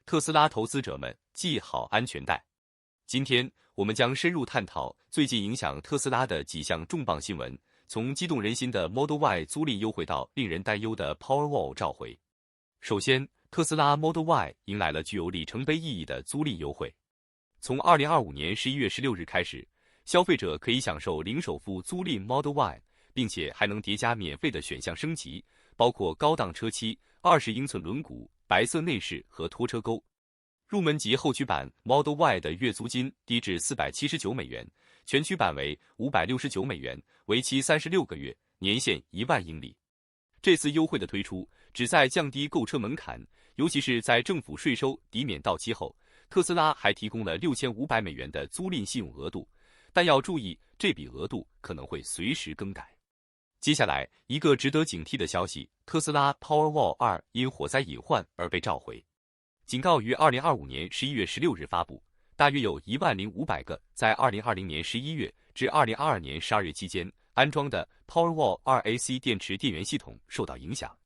特斯拉投资者们系好安全带。今天我们将深入探讨最近影响特斯拉的几项重磅新闻，从激动人心的 Model Y 租赁优惠到令人担忧的 Powerwall 召回。首先，特斯拉 Model Y 迎来了具有里程碑意义的租赁优惠。从2025年11月16日开始，消费者可以享受零首付租赁 Model Y， 并且还能叠加免费的选项升级，包括高档车漆、20英寸轮毂、白色内饰和拖车钩。入门级后驱版 Model Y 的月租金低至479美元，全驱版为569美元，为期36个月，年限1万英里。这次优惠的推出旨在降低购车门槛，尤其是在政府税收抵免到期后，特斯拉还提供了6500美元的租赁信用额度，但要注意，这笔额度可能会随时更改。接下来，一个值得警惕的消息，特斯拉 Powerwall 2因火灾隐患而被召回。警告于2025年11月16日发布，大约有10500个在2020年11月至2022年12月期间安装的 Powerwall 2 AC 电池电源系统受到影响。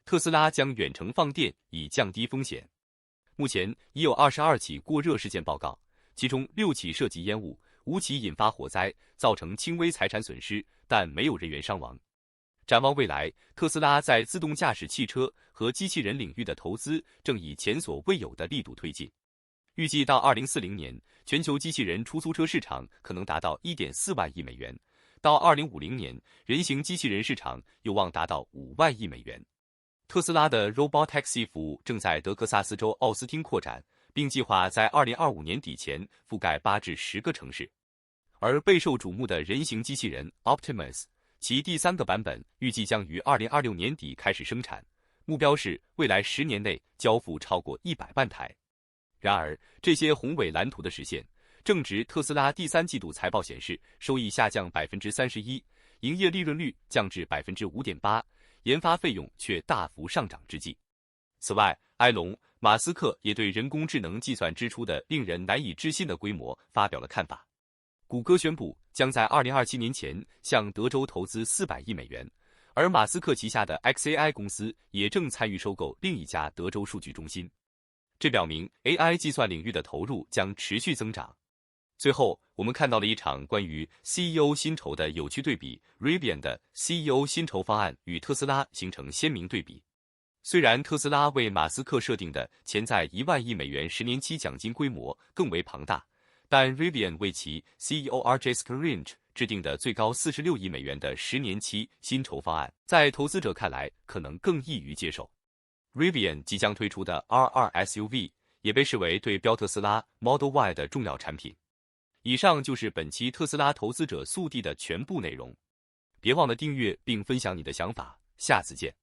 特斯拉将远程放电以降低风险。目前已有22起过热事件报告，其中6起涉及烟雾，5起引发火灾，造成轻微财产损失，但没有人员伤亡。展望未来，特斯拉在自动驾驶汽车和机器人领域的投资正以前所未有的力度推进。预计到2040年，全球机器人出租车市场可能达到 1.4 万亿美元，到2050年，人形机器人市场有望达到5万亿美元。特斯拉的 Robotaxi 服务正在德克萨斯州奥斯汀扩展，并计划在2025年底前覆盖8至10个城市。而备受瞩目的人形机器人 Optimus， 其第3个版本预计将于2026年底开始生产，目标是未来10年内交付超过100万台。然而，这些宏伟蓝图的实现，正值特斯拉第3季度财报显示收益下降 31%， 营业利润率降至 5.8%， 研发费用却大幅上涨之际。此外，埃隆·马斯克也对人工智能计算支出的令人难以置信的规模发表了看法。谷歌宣布将在2027年前向德州投资400亿美元，而马斯克旗下的 XAI 公司也正参与收购另一家德州数据中心。这表明 AI 计算领域的投入将持续增长。最后，我们看到了一场关于 CEO 薪酬的有趣对比 ，Rivian 的 CEO 薪酬方案与特斯拉形成鲜明对比。虽然特斯拉为马斯克设定的潜在1万亿美元10年期奖金规模更为庞大，但 Rivian 为其 CEO RJ Scaringe 制定的最高46亿美元的10年期薪酬方案，在投资者看来可能更易于接受。Rivian 即将推出的 R2 SUV 也被视为对标特斯拉 Model Y 的重要产品。以上就是本期特斯拉投资者速递的全部内容。别忘了订阅并分享你的想法，下次见。